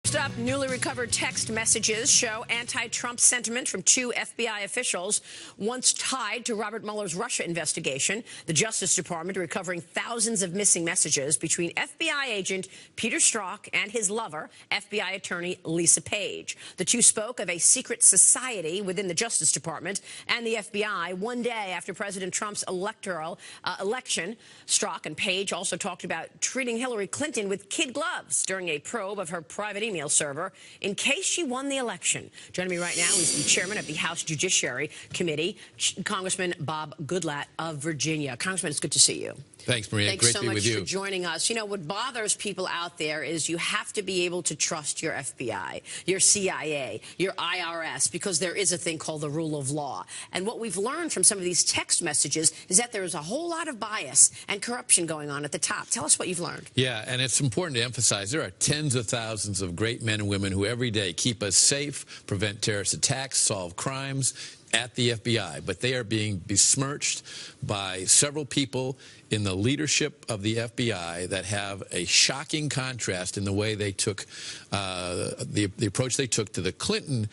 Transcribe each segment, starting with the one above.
Next up, newly recovered text messages show anti-Trump sentiment from two FBI officials once tied to Robert Mueller's Russia investigation. The Justice Department recovering thousands of missing messages between FBI agent Peter Strzok and his lover, FBI attorney Lisa Page. The two spoke of a secret society within the Justice Department and the FBI one day after President Trump's electoral election. Strzok and Page also talked about treating Hillary Clinton with kid gloves during a probe of her private email server in case she won the election. Joining me right now is the chairman of the House Judiciary Committee, Congressman Bob Goodlatte of Virginia. Congressman, it's good to see you. Thanks, Maria. Thanks so much for joining us. You know, what bothers people out there is you have to be able to trust your FBI, your CIA, your IRS, because there is a thing called the rule of law. And what we've learned from some of these text messages is that there is a whole lot of bias and corruption going on at the top. Tell us what you've learned. Yeah, and it's important to emphasize there are tens of thousands of great men and women who every day keep us safe, prevent terrorist attacks, solve crimes at the FBI, but they are being besmirched by several people in the leadership of the FBI that have a shocking contrast in the way they took the approach they took to the Clinton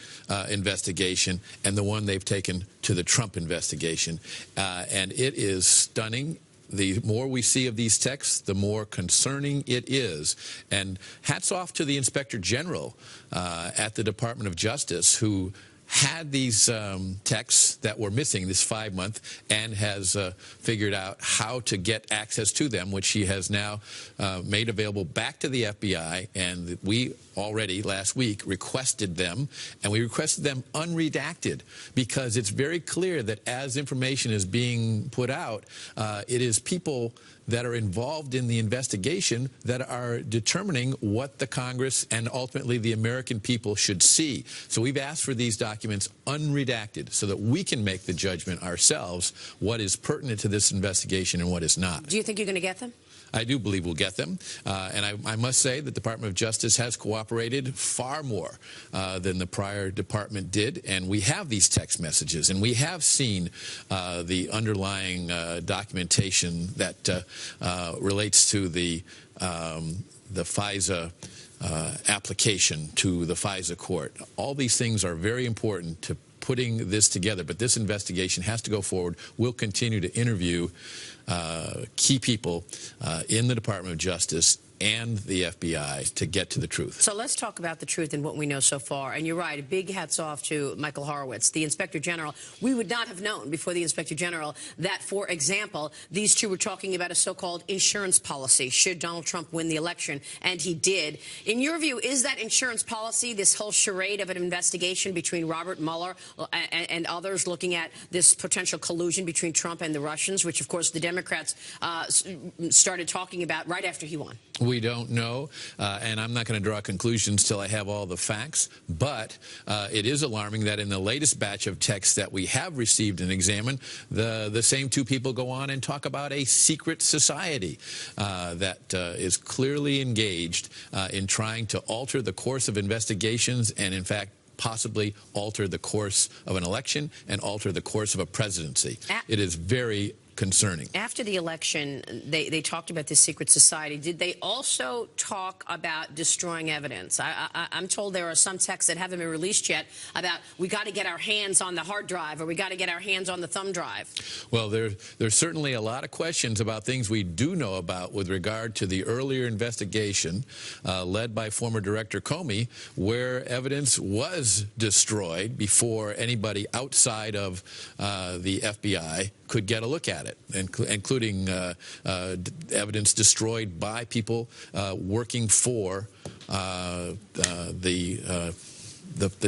investigation and the one they've taken to the Trump investigation. And it is stunning. The more we see of these texts, the more concerning it is. And hats off to the Inspector General at the Department of Justice, who had these texts that were missing this 5-month and has figured out how to get access to them, which he has now made available back to the FBI. And we already last week requested them, and we requested them unredacted, because it's very clear that as information is being put out, it is people that are involved in the investigation that are determining what the Congress and ultimately the American people should see. So we've asked for these documents unredacted so that we can make the judgment ourselves what is pertinent to this investigation and what is not. Do you think you're going to get them? I do believe we'll get them. And I must say the Department of Justice has cooperated far more than the prior department did. And we have these text messages, and we have seen the underlying documentation that relates to the FISA application to the FISA court. All these things are very important to putting this together, but this investigation has to go forward. We'll continue to interview key people in the Department of Justice and the FBI to get to the truth. So let's talk about the truth and what we know so far. And you're right, a big hats off to Michael Horowitz, the Inspector General. We would not have known before the Inspector General that, for example, these two were talking about a so-called insurance policy should Donald Trump win the election, and he did. In your view, is that insurance policy this whole charade of an investigation between Robert Mueller and others looking at this potential collusion between Trump and the Russians, which, of course, the Democrats started talking about right after he won? We don't know, and I'm not going to draw conclusions till I have all the facts, but it is alarming that in the latest batch of texts that we have received and examined, the same two people go on and talk about a secret society that is clearly engaged in trying to alter the course of investigations and, in fact, possibly alter the course of an election and alter the course of a presidency. It is very concerning. After the election, they talked about this secret society. Did they also talk about destroying evidence? I'm told there are some texts that haven't been released yet about we got to get our hands on the hard drive or we got to get our hands on the thumb drive. Well, there's certainly a lot of questions about things we do know about with regard to the earlier investigation led by former Director Comey, where evidence was destroyed before anybody outside of the FBI could get a look at it, including evidence destroyed by people working for the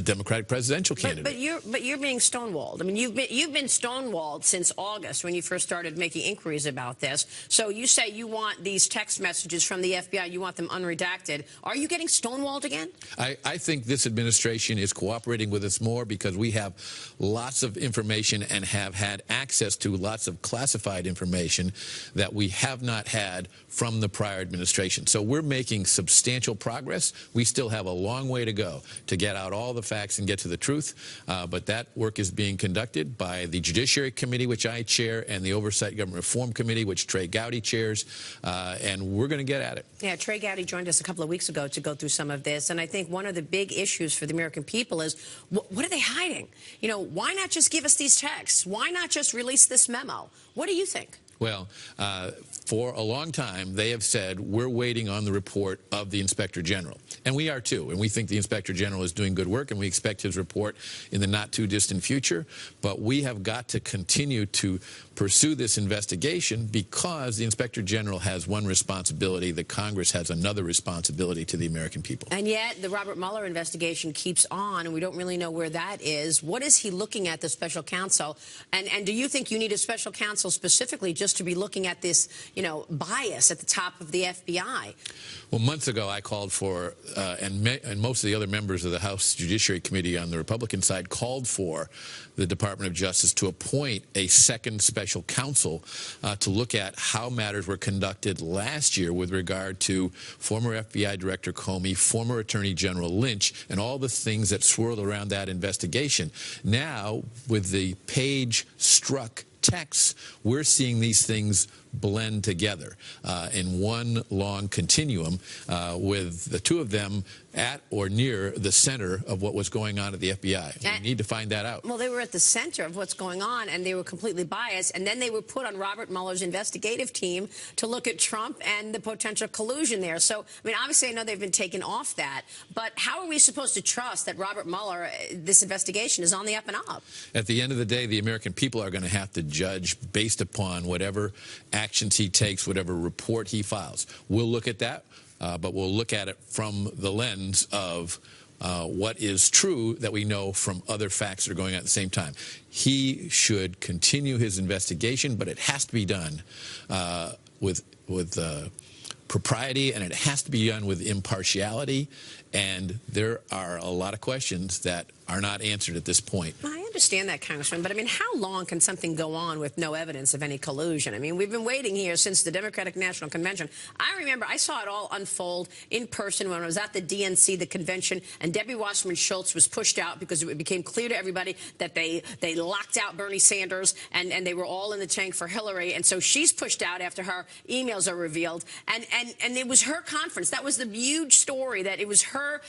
Democratic presidential candidate. But you're being stonewalled. I mean, you've been stonewalled since August when you first started making inquiries about this. So you say you want these text messages from the FBI, you want them unredacted. Are you getting stonewalled again? I think this administration is cooperating with us more because we have lots of information and have had access to lots of classified information that we have not had from the prior administration. So we're making substantial progress. We still have a long way to go to get out all the facts and get to the truth. But that work is being conducted by the Judiciary Committee, which I chair, and the Oversight Government Reform Committee, which Trey Gowdy chairs, and we're going to get at it. Yeah, Trey Gowdy joined us a couple of weeks ago to go through some of this, and I think one of the big issues for the American people is, what are they hiding? You know, why not just give us these texts? Why not just release this memo? What do you think? Well, for a long time, they have said, we're waiting on the report of the Inspector General. And we are, too. And we think the Inspector General is doing good work, and we expect his report in the not-too-distant future. But we have got to continue to pursue this investigation because the Inspector General has one responsibility. The Congress has another responsibility to the American people. And yet the Robert Mueller investigation keeps on, and we don't really know where that is. What is he looking at, the special counsel? And do you think you need a special counsel specifically just to be looking at this, you know, bias at the top of the FBI? Well, months ago, I called for, and most of the other members of the House Judiciary Committee on the Republican side called for the Department of Justice to appoint a second special counsel to look at how matters were conducted last year with regard to former FBI Director Comey, former Attorney General Lynch, and all the things that swirled around that investigation. Now, with the page-struck texts, we're seeing these things blend together in one long continuum with the two of them at or near the center of what was going on at the FBI. We need to find that out. Well, they were at the center of what's going on, and they were completely biased, and then they were put on Robert Mueller's investigative team to look at Trump and the potential collusion there. So, I mean, obviously, I know they've been taken off that, but how are we supposed to trust that Robert Mueller, this investigation, is on the up and up? At the end of the day, the American people are going to have to judge based upon whatever actions he takes, whatever report he files. We'll look at that, but we'll look at it from the lens of what is true that we know from other facts that are going on at the same time. He should continue his investigation, but it has to be done with propriety, and it has to be done with impartiality. And there are a lot of questions that are not answered at this point. I understand that, Congressman, but I mean, how long can something go on with no evidence of any collusion? I mean, we've been waiting here since the Democratic National Convention. I remember I saw it all unfold in person when I was at the DNC, the convention, and Debbie Wasserman Schultz was pushed out because it became clear to everybody that they locked out Bernie Sanders and they were all in the tank for Hillary. And so she's pushed out after her emails are revealed. And it was her conference. That was the huge story, that it was her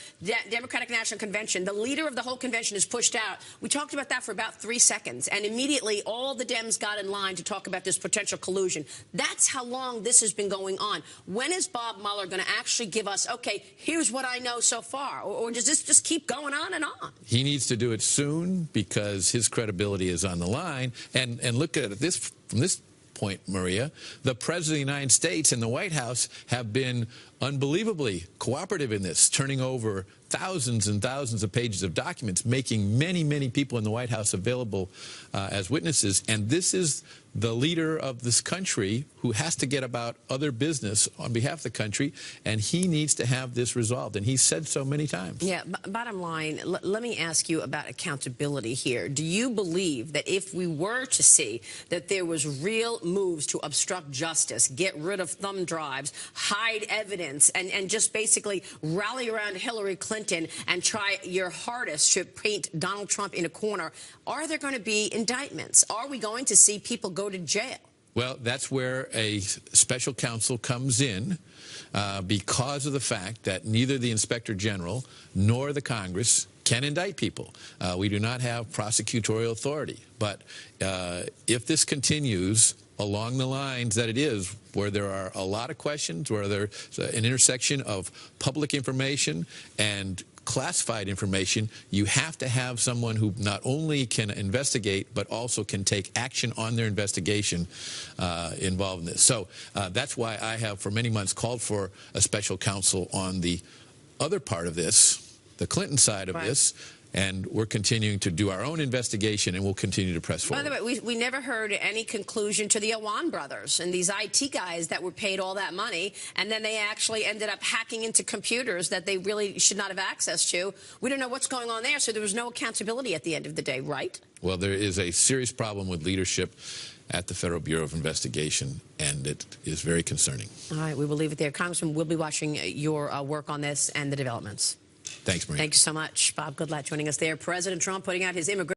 Democratic National Convention. The leader of the whole convention is pushed out. We talked about that for about 3 seconds, and immediately all the Dems got in line to talk about this potential collusion. That's how long this has been going on. When is Bob Mueller going to actually give us, okay, here's what I know so far? Or does this just keep going on and on? He needs to do it soon because his credibility is on the line. And look at this from this point, Maria. The President of the United States and the White House have been unbelievably cooperative in this, turning over thousands and thousands of pages of documents, making many, many people in the White House available as witnesses. And this is the leader of this country who has to get about other business on behalf of the country, and he needs to have this resolved. And he's said so many times. Yeah, bottom line, let me ask you about accountability here. Do you believe that if we were to see that there was real moves to obstruct justice, get rid of thumb drives, hide evidence, and just basically rally around Hillary Clinton and try your hardest to paint Donald Trump in a corner, are there going to be indictments? Are we going to see people go to jail? Well, that's where a special counsel comes in because of the fact that neither the Inspector General nor the Congress can indict people. We do not have prosecutorial authority. But if this continues along the lines that it is, where there are a lot of questions, where there's an intersection of public information and classified information, you have to have someone who not only can investigate, but also can take action on their investigation involved in this. So that's why I have, for many months, called for a special counsel on the other part of this, the Clinton side of this. And we're continuing to do our own investigation, and we'll continue to press forward. By the way, we never heard any conclusion to the Awan brothers and these IT guys that were paid all that money, and then they actually ended up hacking into computers that they really should not have access to. We don't know what's going on there, so there was no accountability at the end of the day, right? Well, there is a serious problem with leadership at the Federal Bureau of Investigation, and it is very concerning. All right, we will leave it there. Congressman, we'll be watching your work on this and the developments. Thanks, Maria. Thank you so much. Bob Goodlatte joining us there. President Trump putting out his immigration